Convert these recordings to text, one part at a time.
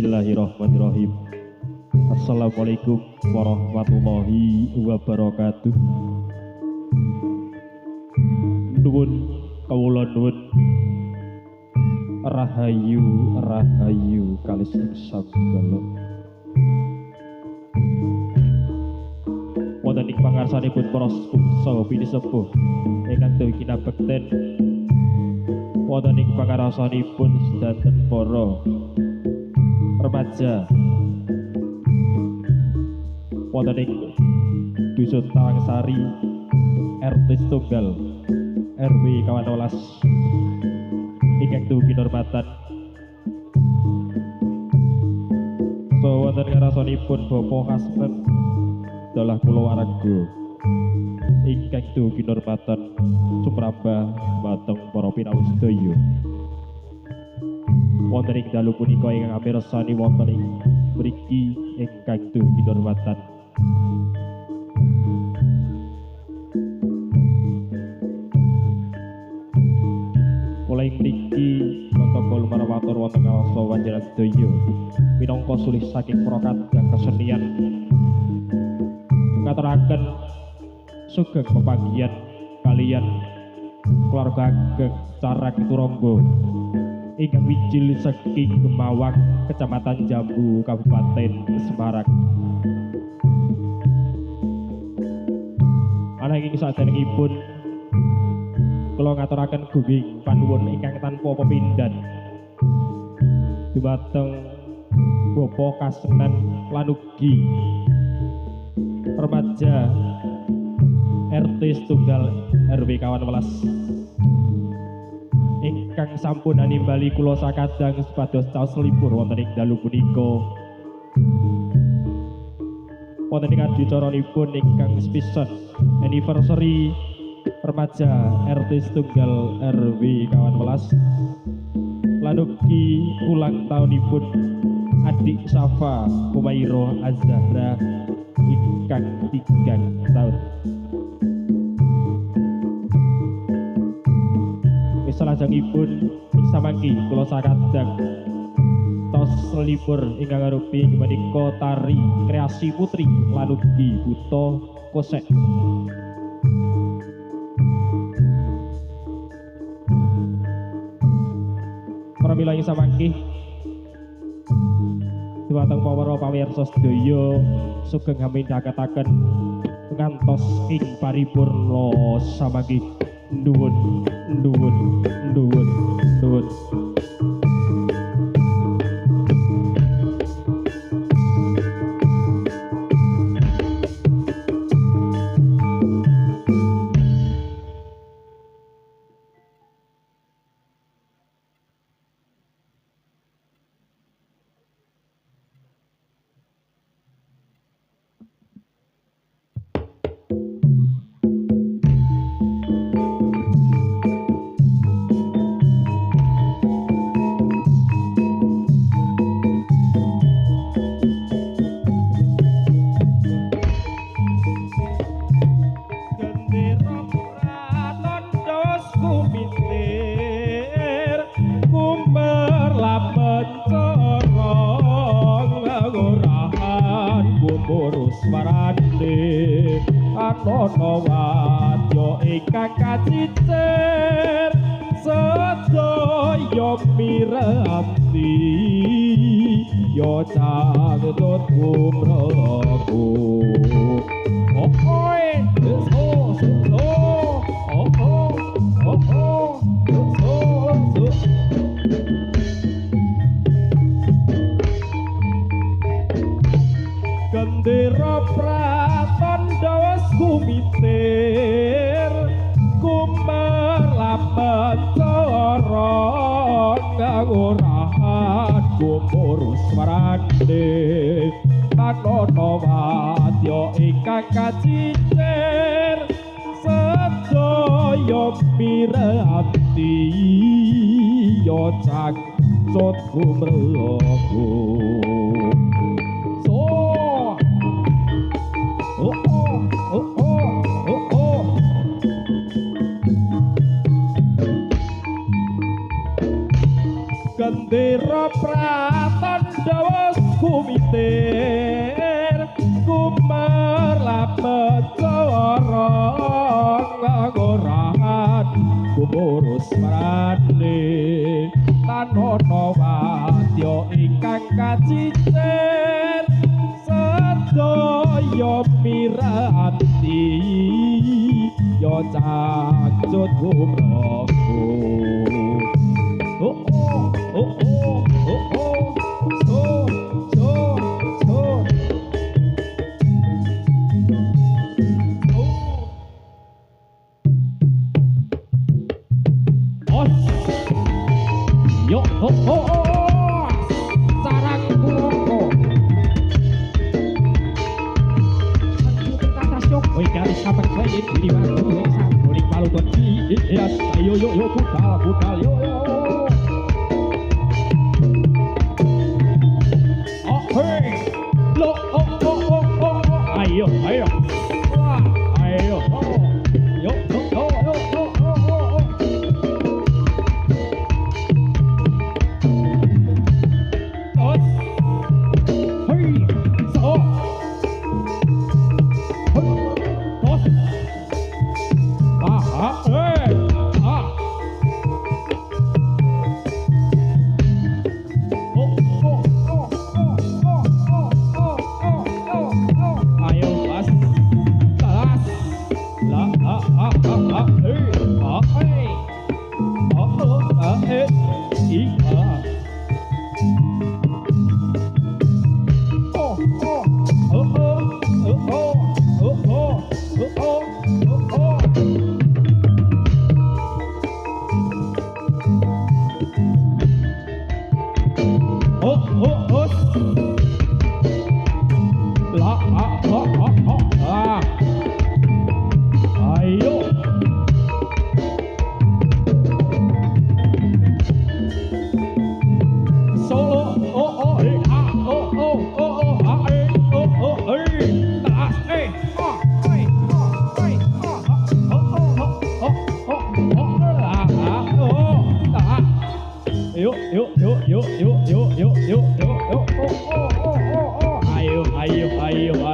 Bismillahirrahmanirrahim. Assalamualaikum warahmatullahi wabarakatuh. Nuwun kawula nuwun rahayu rahayu kalis sabgala. Wonten ing pangarsanipun para sepuh bini sepuh ingkang dewi kinabekten wonten ing pangarsanipun sedanten para remaja wonten ing Dusun Tawangsari RT Tunggal RW 12 ingkang dewi kinurmatan wonten ngarsanipun Bapak Kasmen dalah kulawarga ingkang dewi kinurmatan sumrambah dhateng para pinawu sedaya wonten ing dalu punika ingkang amirsani wonten ing mriki ingkang dewi kinurmatan kula ing mriki protokol marawatur wonten ngarsa wanjaran sedaya minangka sulih saking prakadang kesenian ngaturaken sugeng pepanggihan kalian keluarga ageng Carak Turangga ingkang wijil saking Gemawang Kecamatan Jambu Kabupaten Semarang. Ananging saderengipun kula ngaturaken gunging panuwun ingkang tanpa pepindhan dhumateng Bapak Kasenen lan ugi remaja RT Tunggal RW 12 ingkang sampun animbali kula sakadang supados caos libur wonten ing dalu punika wonten ing adicaranipun ingkang sepisan anniversary remaja RT Tunggal RW 12 lan ugi ulang tahunipun adik Safa Humairah Az-Zahra ingkang 3 tahun. Salajengipun ing samangki kula sakadang tos libur ingkang arupi menika tari kreasi putri lan ugi buta kosek. Pramila ing samangki dhumateng para pamirsa sedaya sugeng hamindhakaken ngantos ing paripurna samangki. Nuwun nuwun nuwun nuwun. Gendera praton dawas kumitir kumerlapet kawarang ngagorahan kumurus marane tanono wadya ingkang kacicir sedaya miranti ya cakcut gumraku oh oh oh oh oh oh so so so oh yo oh oh oh sarang kuroko oi kali sampai kaya di waktu yang sampai palu berdiri yes ayo yo yo budal yo yo oh hey lo oh oh oh oh ayo ayo wah ayo oh yo yo yo yo yo oh hey so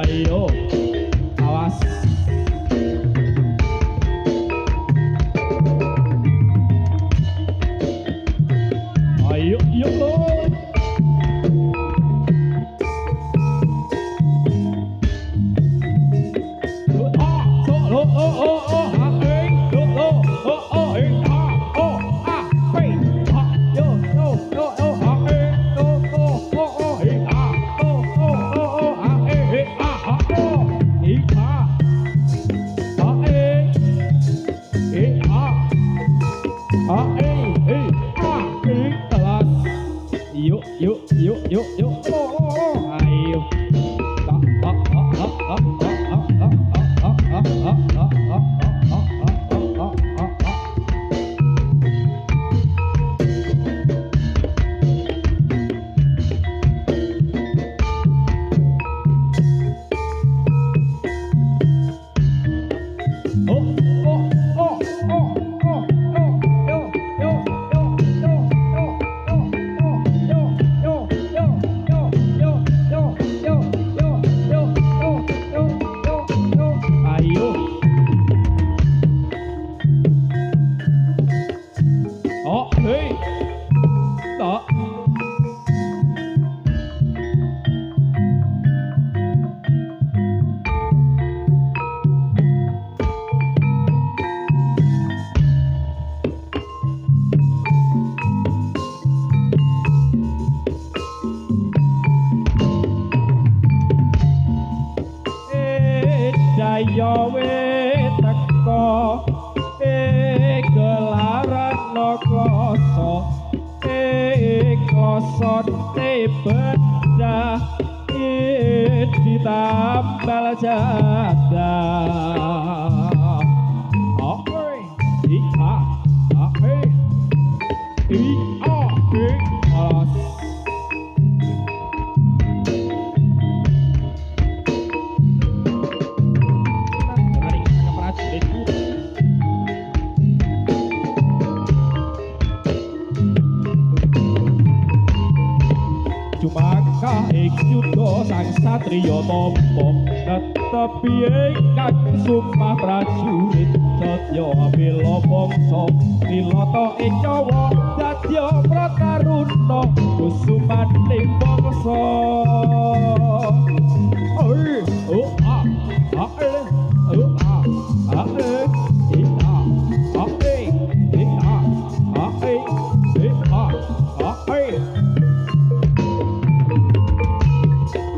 ayo awas ayo yo Cuma ing yuda sang satriya tampa netepi ingkang sumpah prajurit satya bela bangsa nilata ing nyawa dadya prataruna kusumaning bangsa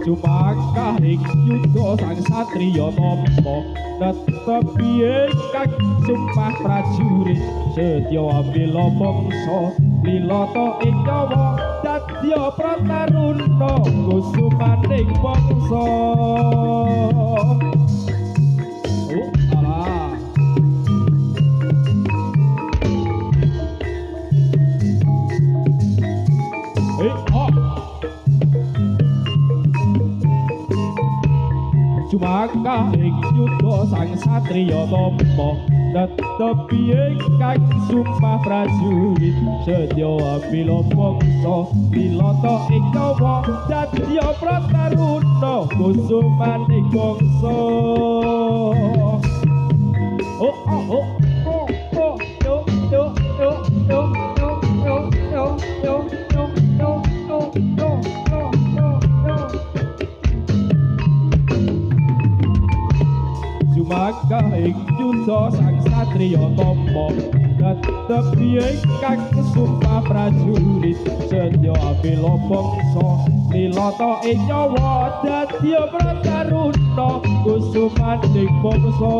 Sumakah ing yuda sang satriya tampa netepi ingkang sumpah prajurit setya bela bangsa nilata ing nyawa dadya prataruna kusumaning bangsa Sumakah ing yuda sang satriya tampa netepi ingkang sumpah prajurit setya bela bangsa nilata ing nyawa dadya prataruna kusumaning bangsa Sumakah ing yuda sang satriya tampa netepi ingkang sumpah prajurit setya bela bangsa nilata ing nyawa dadya prataruna kusumaning bangsa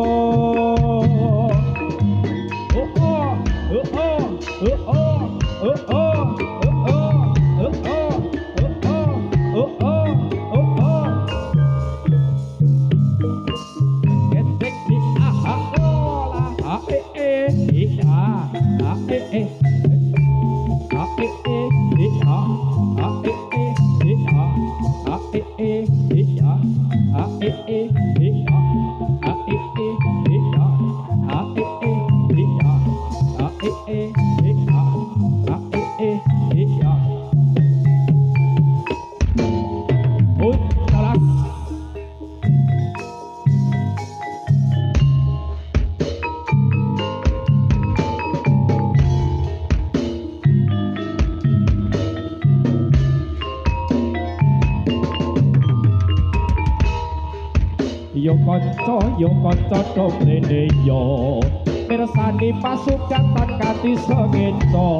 Yo kanca domrene yo mirsani pasukan kati sengenta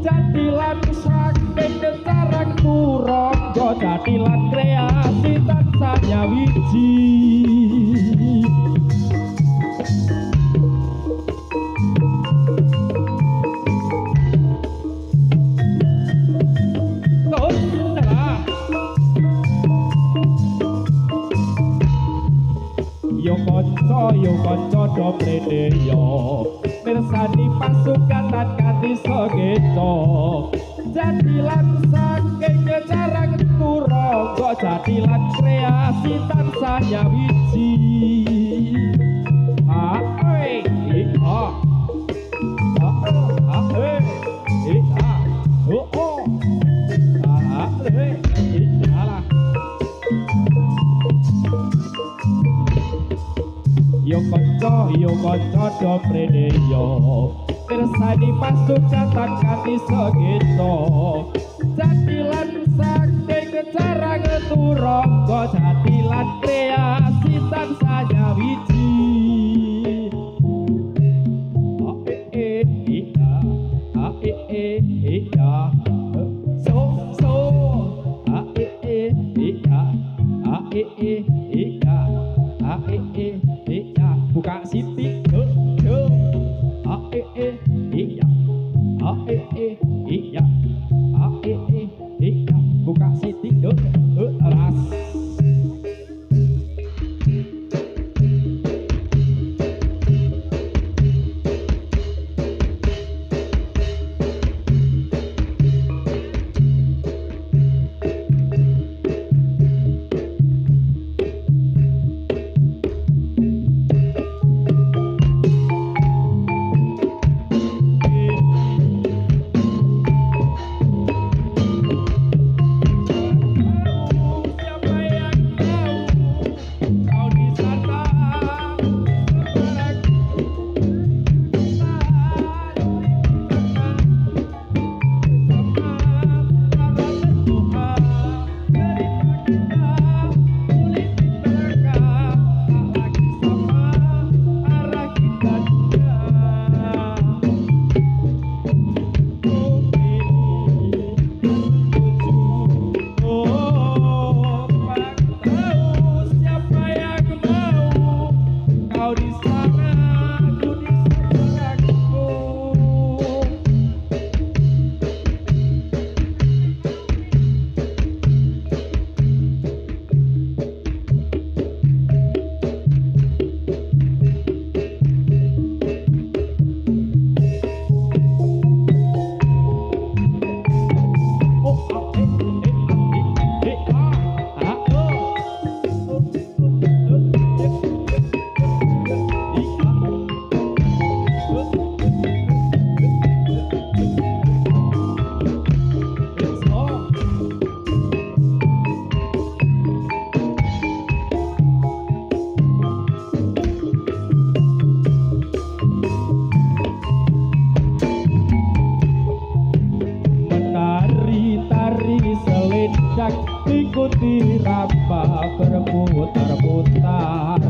jadilan saking carang turangga jadilan kreasi tansah nyawiji Yo kanca domrene yo mirsani pasukan kati sengenta jadilan saking carang turangga jadilan kreasi tansah nyawiji Yo kanca domrene yo mirsani pasukan kati sengenta jadilan saking carang turangga jadilan kreasi tansah nyawiji buka siti buka siti ras berputar-putar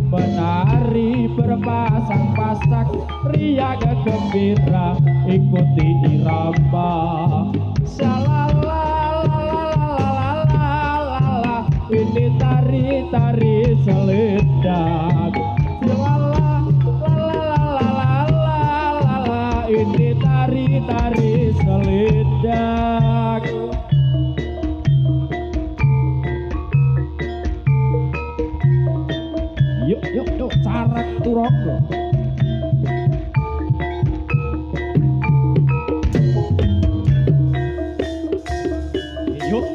menari berpasang-pasang ria gembira ikuti irama salalalalalalalala ini tari-tari selendang salalalalalalalala ini tari-tari selendang. Yuk carak turoko yuk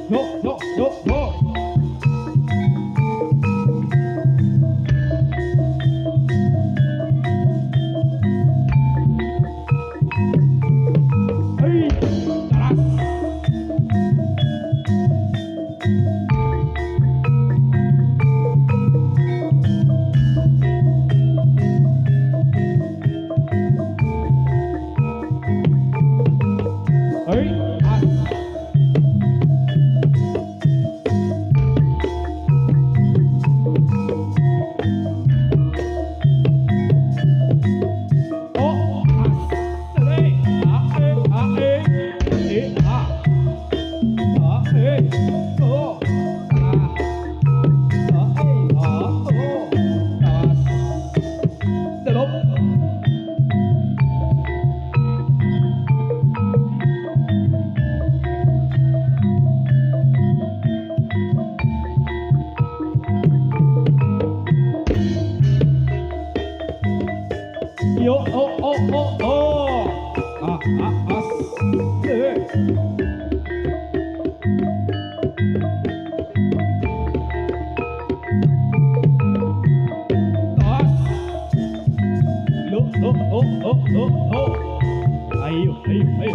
hei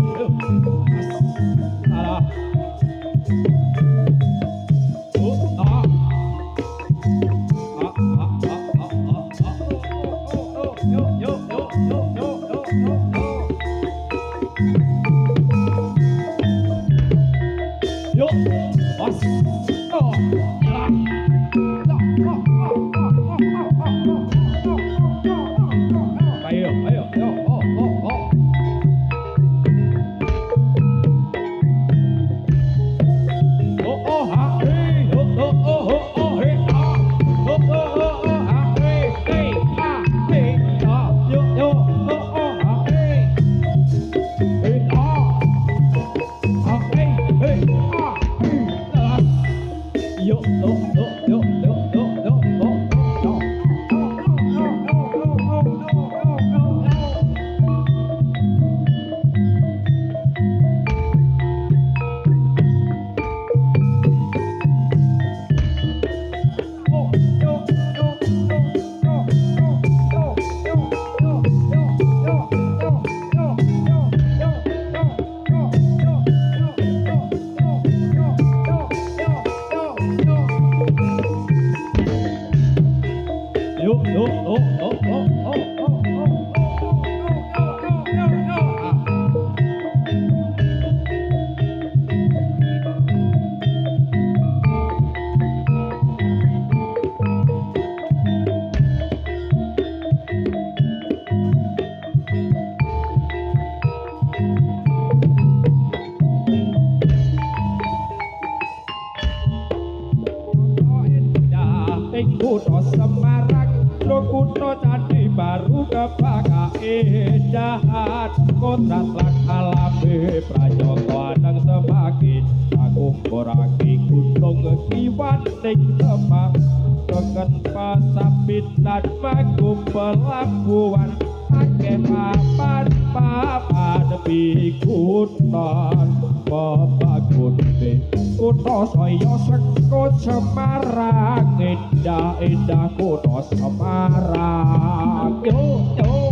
taras yo as ayo as Kutha Semarang, lo kutha candi baru kepaka edahan kodrat lan alame pranyata anang semakin aku koraki gunung kiwan ning Demak keken pasapit lan manggung pelabuhan akeh papan pikutan pepagune kutha saya sekut Semarang indah kutha Semarang yo terus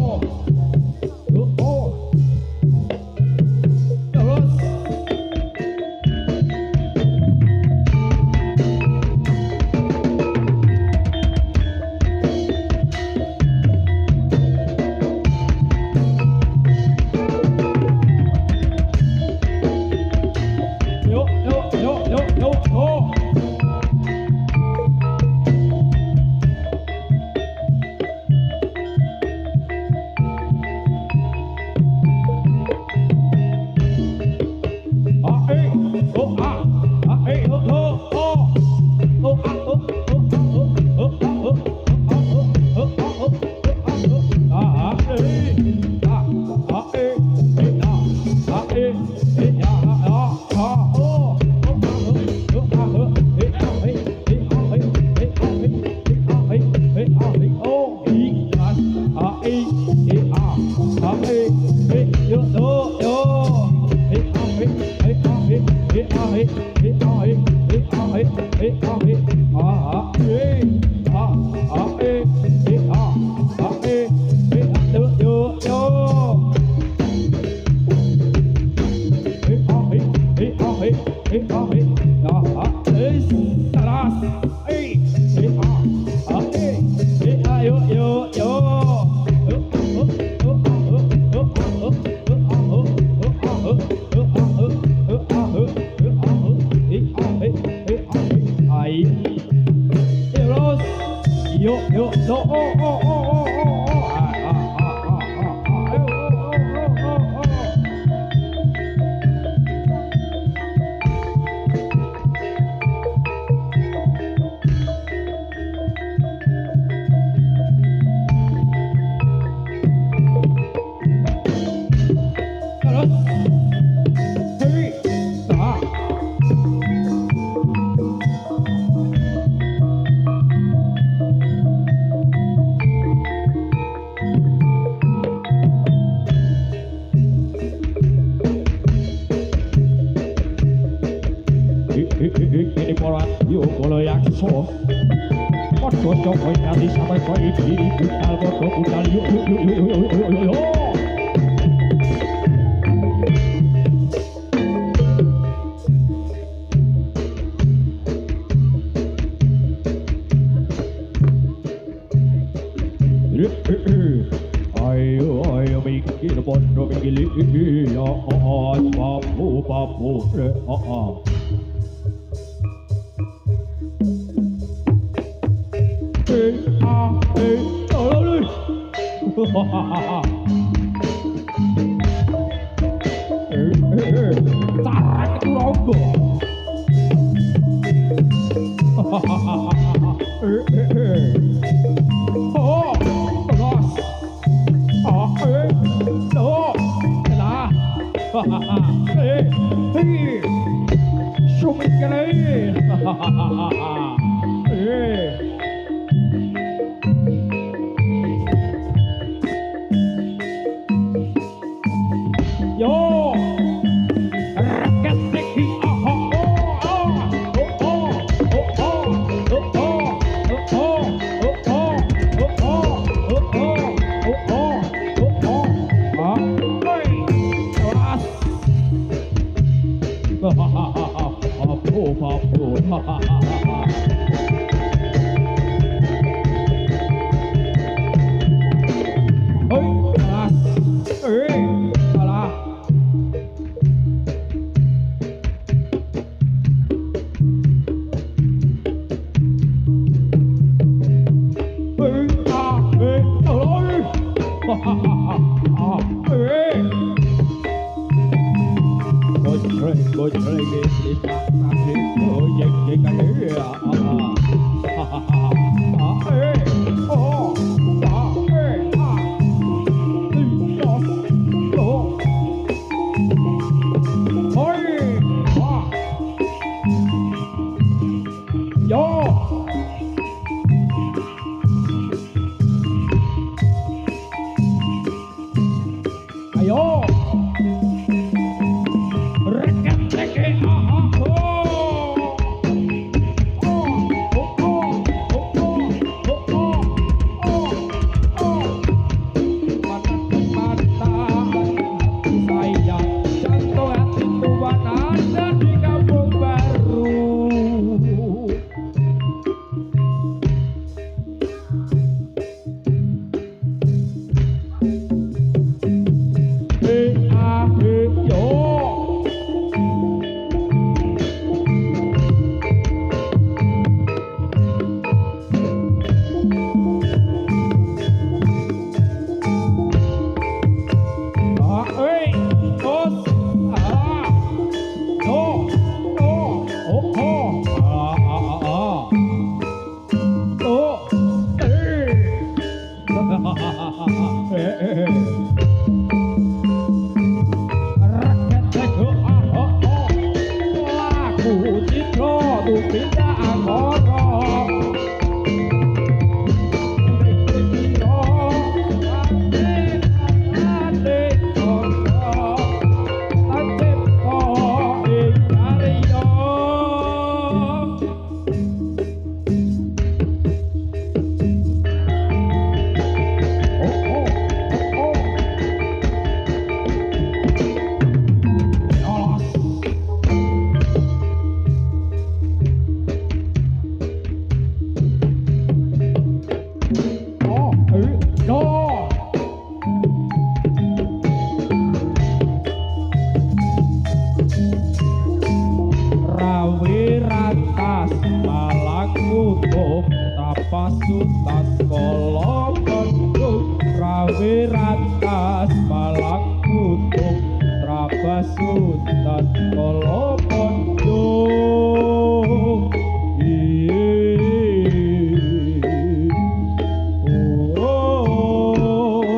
pasutas kala bandung rawe rantas malang kutung trabasutan kala bandung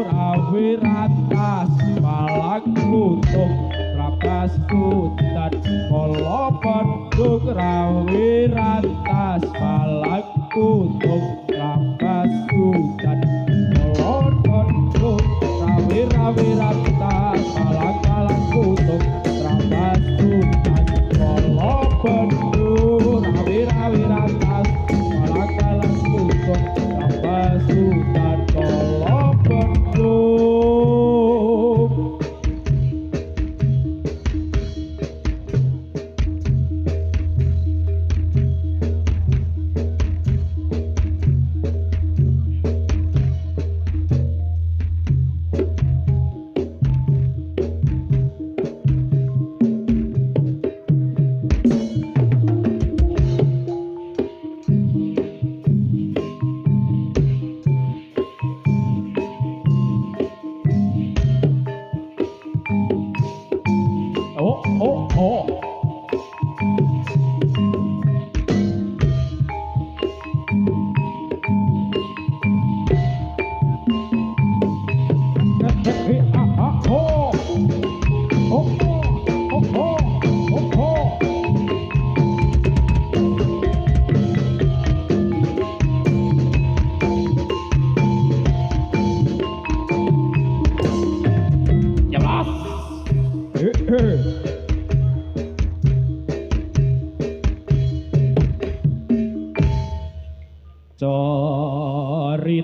rawe rantas malang kutung trabasutan kala bandung rawe rantas malang kutung trabasutan kala bandung rawe rantas malang kutung trabasutan kala bandung rawe rantas malang kutung trabasutan kala bandung.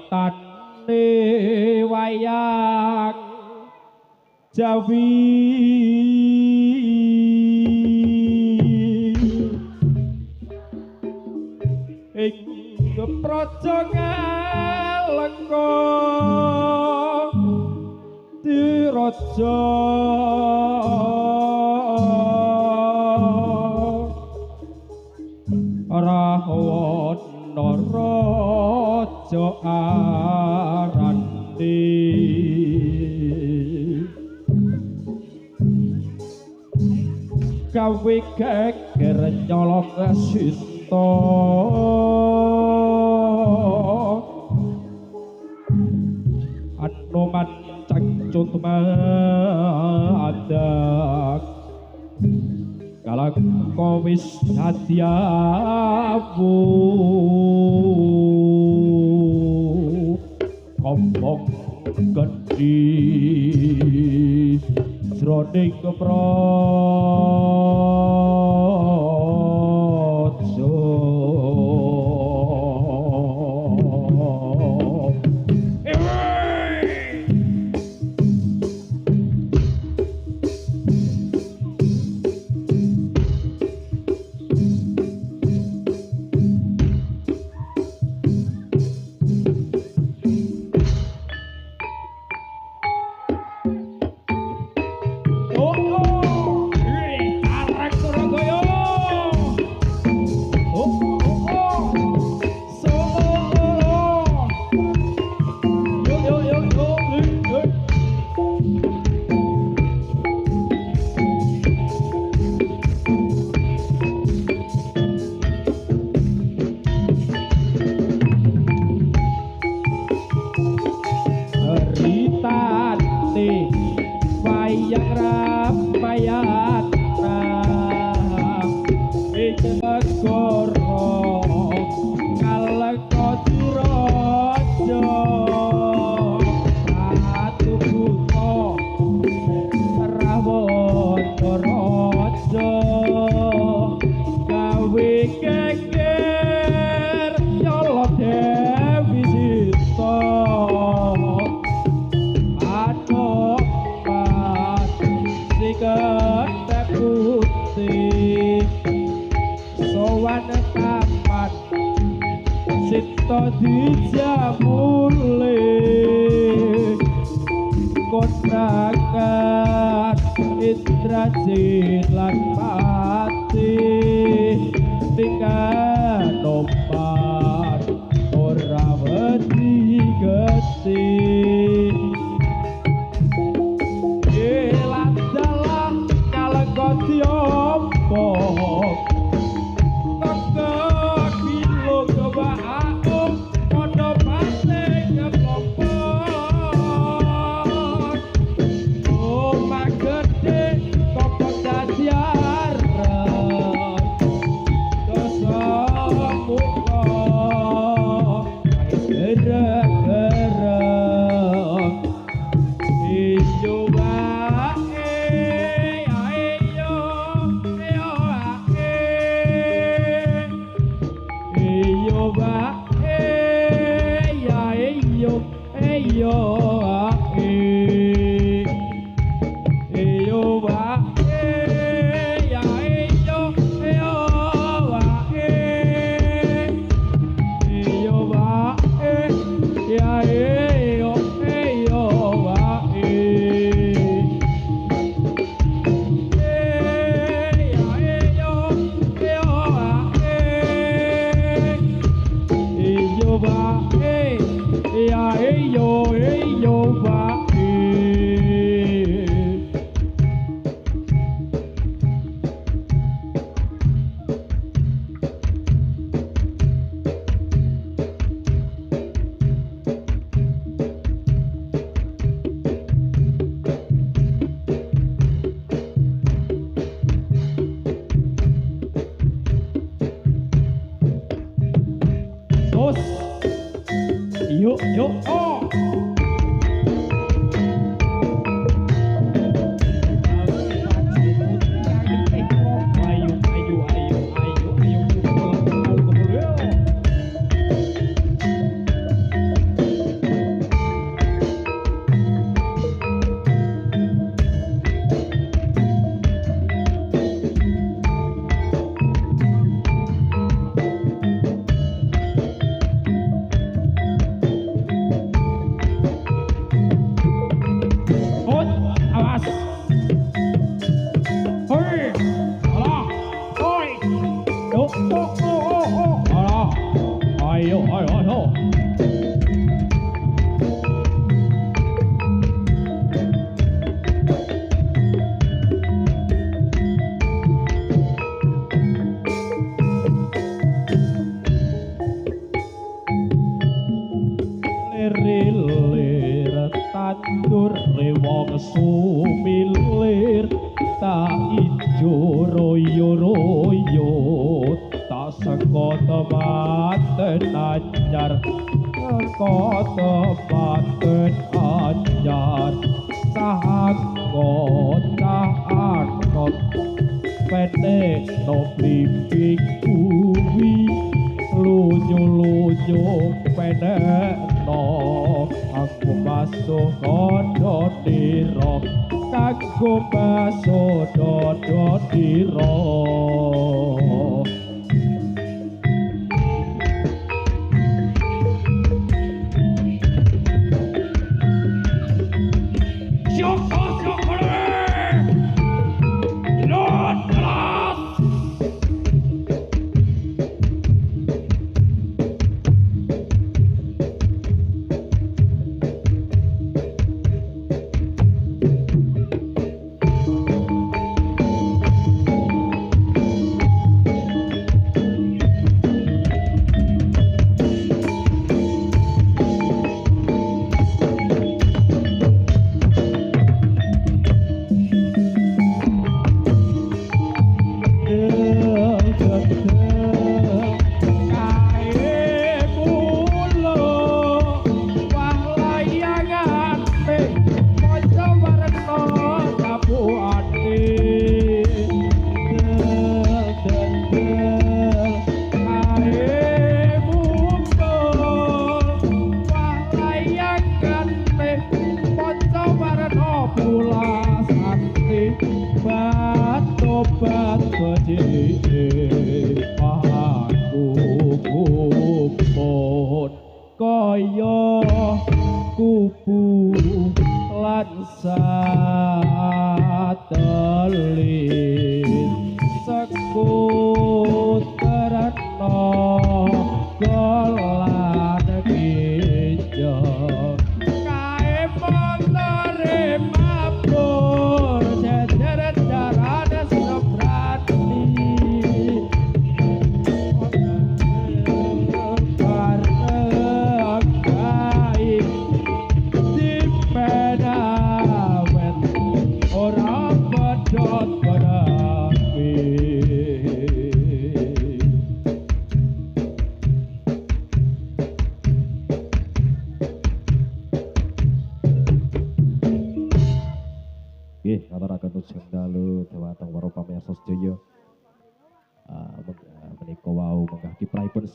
Coritane wayang Jawi ing praja Ngalengka diraja Rahwana raja Arandi gawe geger nyolong Sita Anoman cangcut madak kalangka wis hadyamu kombong gedhi jroning praja Sita dijamule kondangan Indrajit lan Pati tinggal nompat ora Yuk, oh. Tandur rewong sumilir tak ijo royo-royo tak seko temanten anyar seko temanten anyar sahangkot sahangkot pendek no blimbing kuwi lunyu-lunyu pendek no aku basuh kodo diro kanggo basuh dodo diro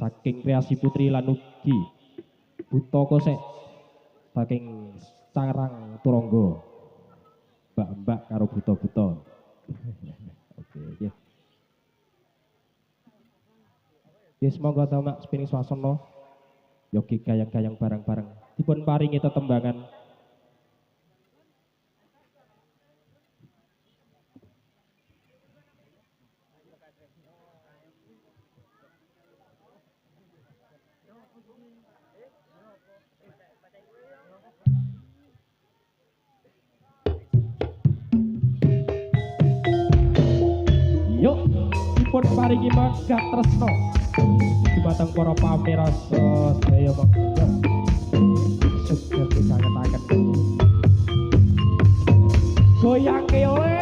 saking Kreasi Putri lan ugi Buta Kosek saking Sarang Turangga mbak-mbak karo buta-buta. Oke nggih. Nggih semoga tamak spiring swasana yogi gayang-gayang bareng-bareng dipun paringi tetembangan. Yuk, dipun paringi mangga tresno dumateng para pamirsa sedaya mangga sugeng pisanget-sanget goyang keole.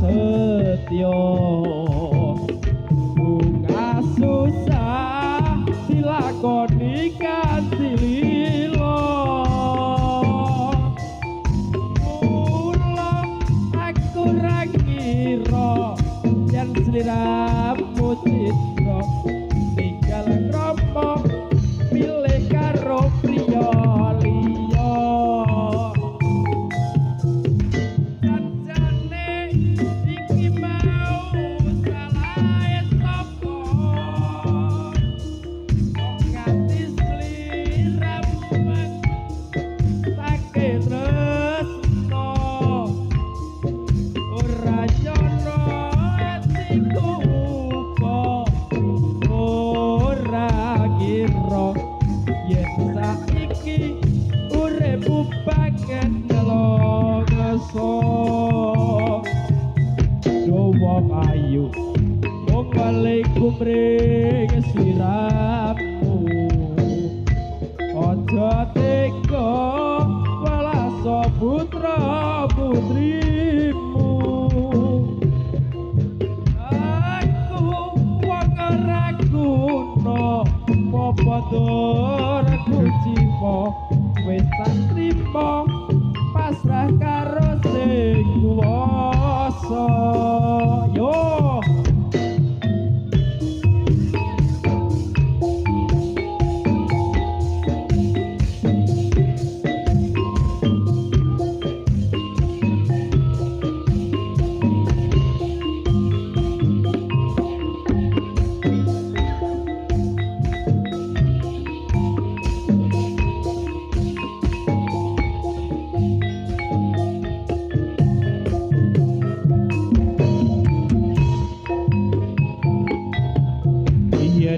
prasetyo bunga susah dilakoni kanthi lilo mula aku ra kira yen sliramu citra tinggal krama milih karo priya liya janjane iki mau salahe sapa kok nganti sliramu take tresno ora jono atiku ora kira yen saiki uripku banget nelongoso wong ayu wong balik kumring sliramu aja tega walasa putra putrimu aku wong ora guna popo-dur kucipo wis tak trimo pasrah karo sing kuwasa yo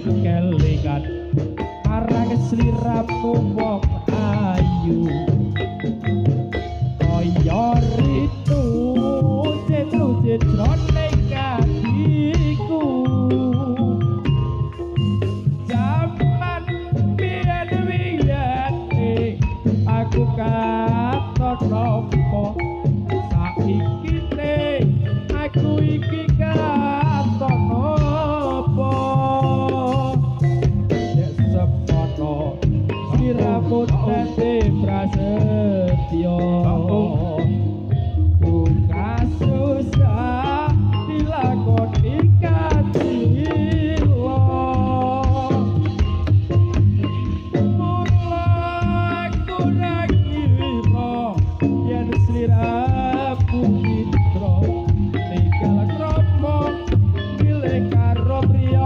kelingan marang sliramu wong ayu kaya ritu citru-citrone katiku jaman biyen-biyen aku katon nopo saiki aku iki katon nopo Sirapun dadi prasetyo buka susah dilakoni kanthi lilo mula aku ra kira yen sliramu citra tinggal krama milih karo priya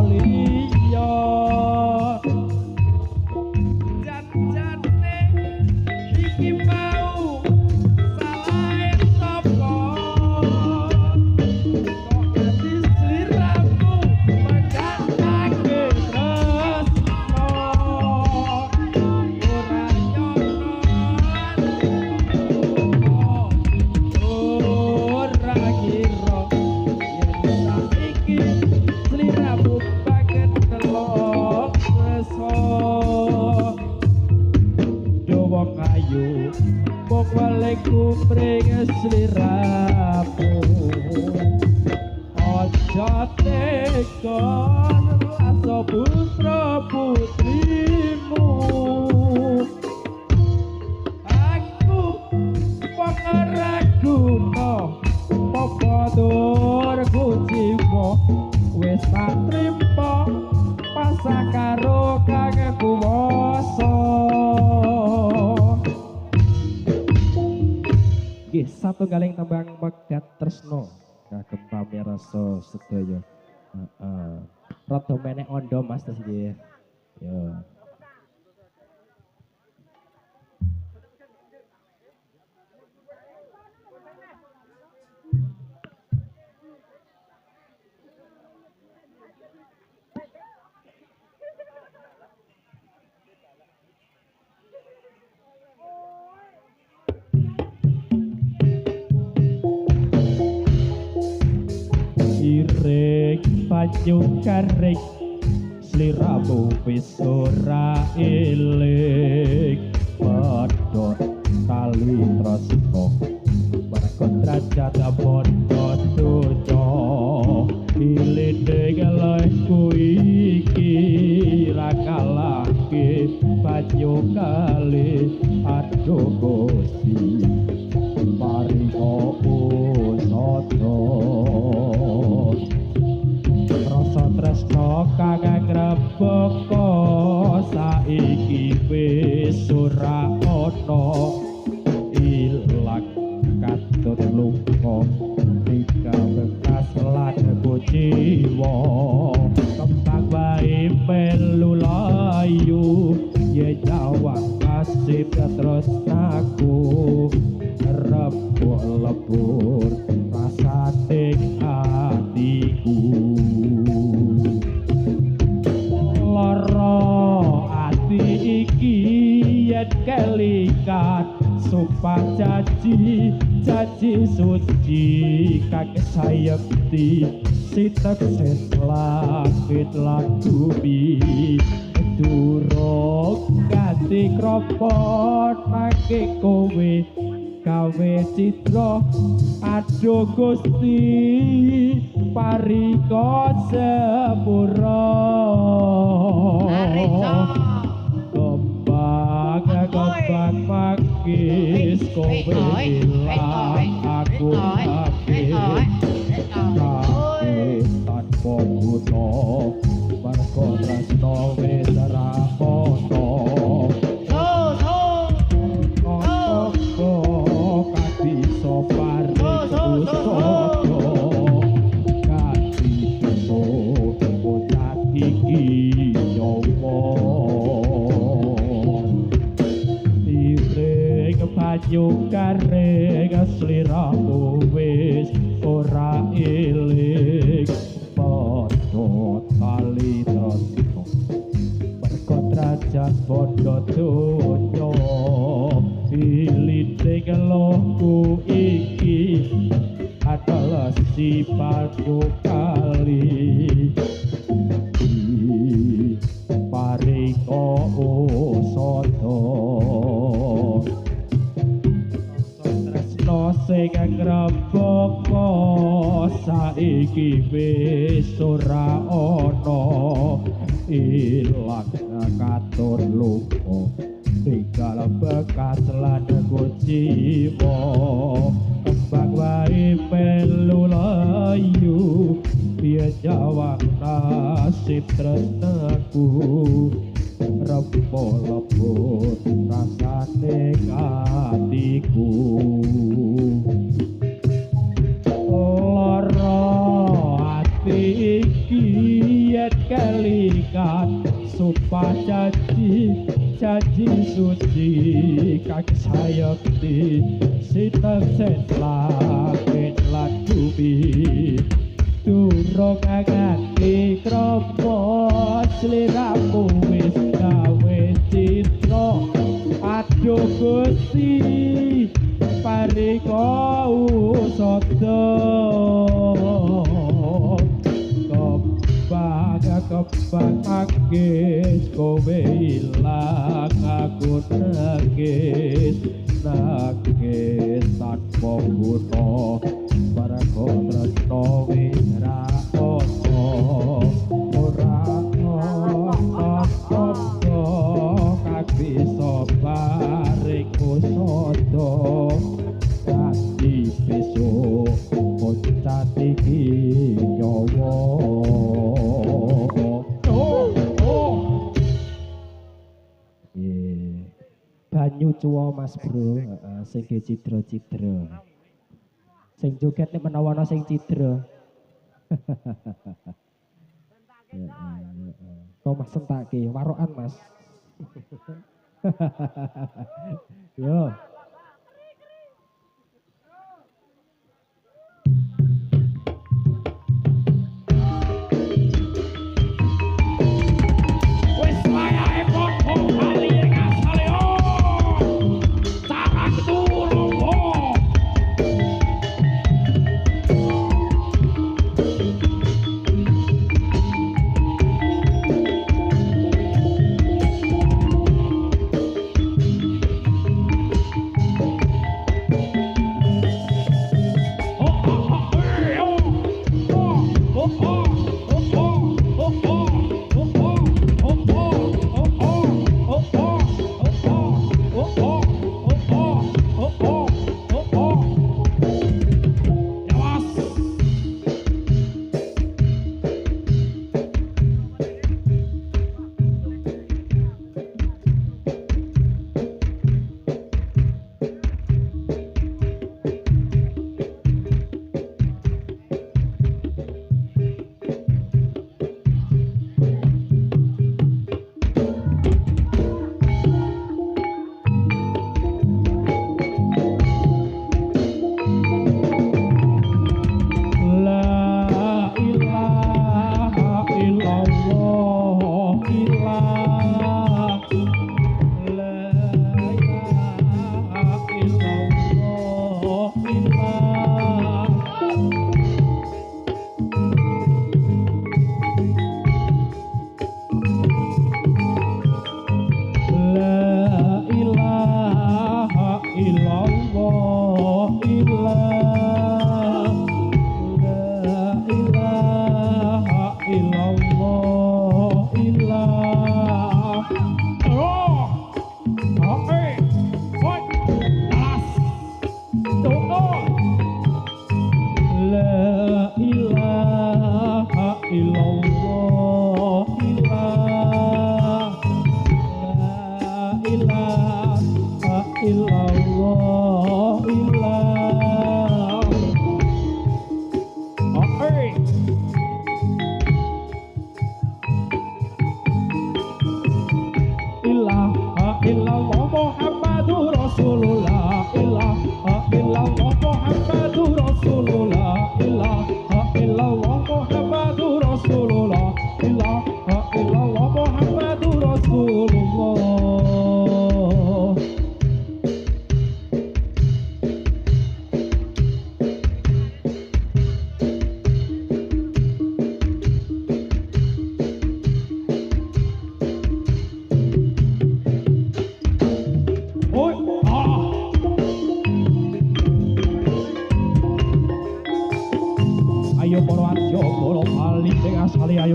liya iki mau salahe sapa kok ganti sliramu mengganake tresno ora nyono ora kira yen saiki sliramu banget telok tresno wong ayu wong balik kumring sliramu aja tega rasa putra putrimu aku wong ora guna popo-dur kucipo wis tak trimo pasrah karo kang kuwasa satu galing tembang megat tresno kagem pamirsa sedaya rada menek ondo mas terus iki yo banyu garing sliramu wis ora eling padha kali tresno Kontrajat bondo dojo ilinde galehku iki rakalake banyu kali aduh Gusti paringa usada rasa tresna kang ngrebaka saiki wis ora ana ilang katut luka tika bekas lagu jiwa kembang bayi melu layu ye jawa kasih terus aku rebuk lebur rasa ting hatiku loro ati iki yen kelikat sumpah janji suci kakek sayekti sitek langit lagu bi durung ganti kropot nake kowe gawe citra aduh Gusti parika sepura kembang pakis kowe ilang aku pakis tanpa buta marga tresna wis rakoto kati sopar usodo kati so bocah iki nyawa banyu garing sliramu wis ora eling padha kali tresna merga derajat bondo donya ilite gelohku iki adalah si banyu kali paringa usada sing ngrebaka saiki wis ora ana ilang katur luka tinggal bekas lagu jiwa kembang wae melu layu dia jawab nasib tresnaku rempol lebur rasane hatiku lara ati iki yen kelikat sumpah janji suci kaki sayekti sitek langit lagu bi durung ganti kropot sliramu wis gawe citra aduh Gusti parika usada kembang akis kowe ilang aku nangis tanpa buta marga tresna wis rakoto ora apa kang bisa paring usada dadi besok bocah iki nyawa banyu cuwa Mas Bro sing citra-citra sing joget nek menawa ana sing citra kok Mas sentake warokan Mas yo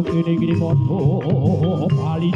ayo gini moto bali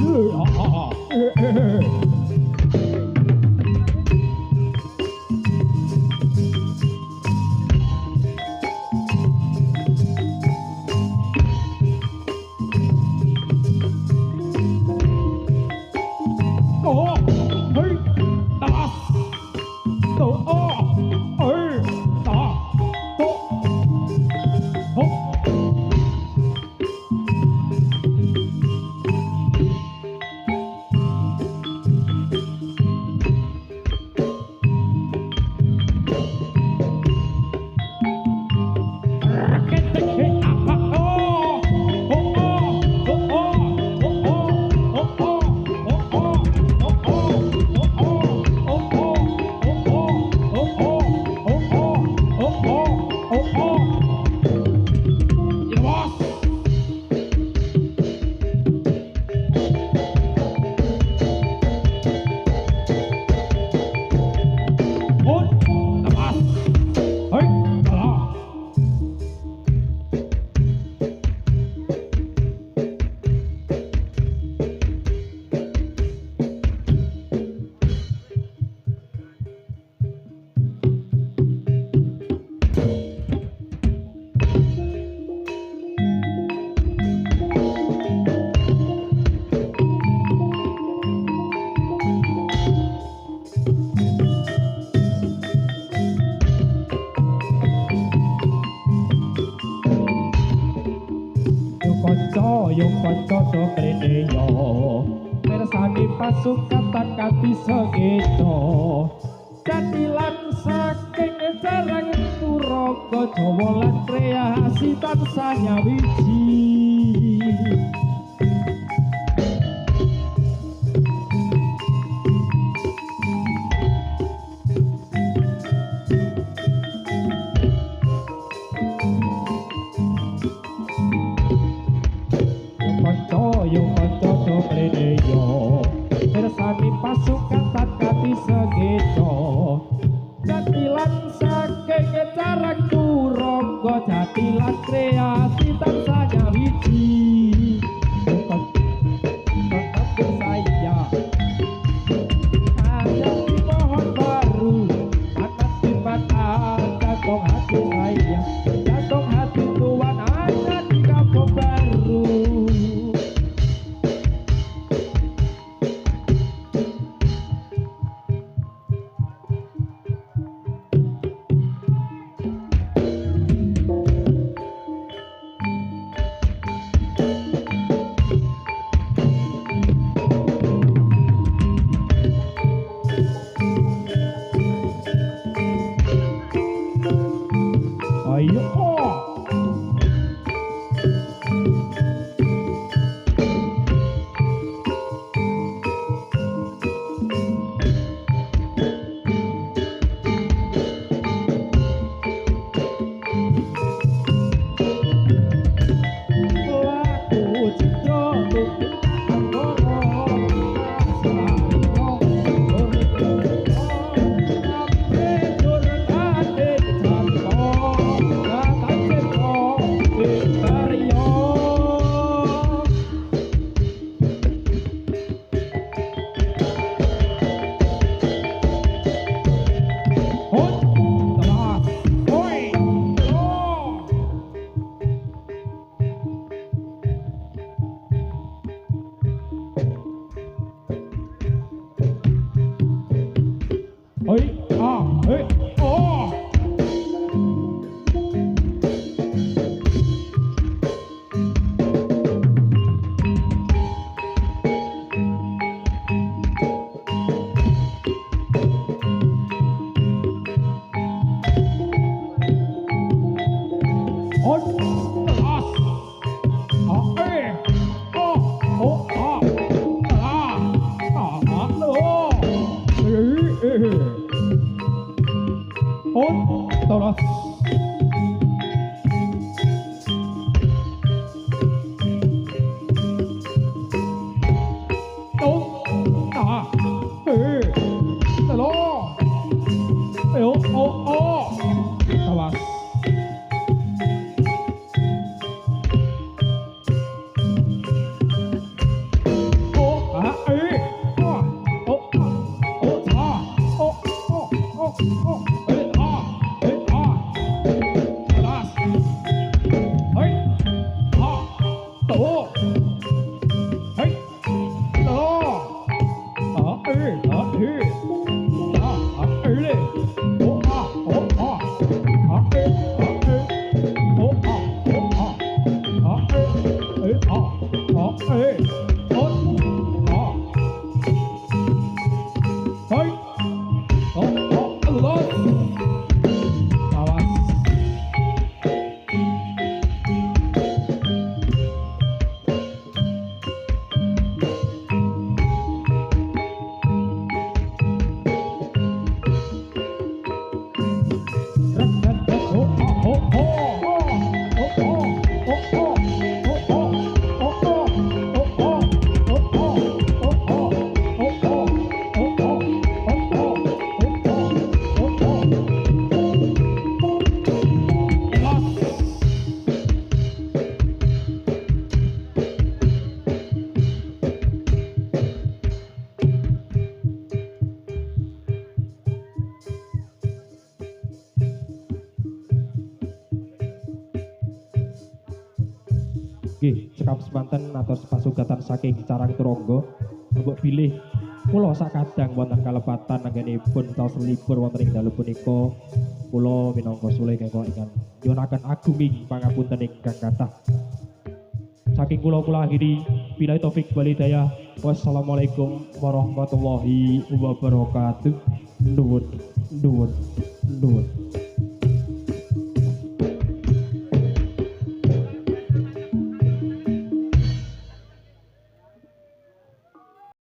yo kanca do mrene yo mirsani pasukan tak bisa keto jadilan saking jarang turaga Jawa lan kreasi tansah nyawiji mirsani pasukan tak bisa keto jadilan saking jarang turaga jadilan kreasi tansah nyawiji sekap semanten atur pasugatan saking Carang Turangga mbok bilih kula sakadang wonten kalepatan anggenipun taos libur wonten ing dalu punika kula minangka sule ingkang nyuwunaken agunging pangapunten ingkang kathah saking kula akhiri billahi taufik wal hidayah wassalamualaikum warahmatullahi wabarakatuh nuwun nuwun nuwun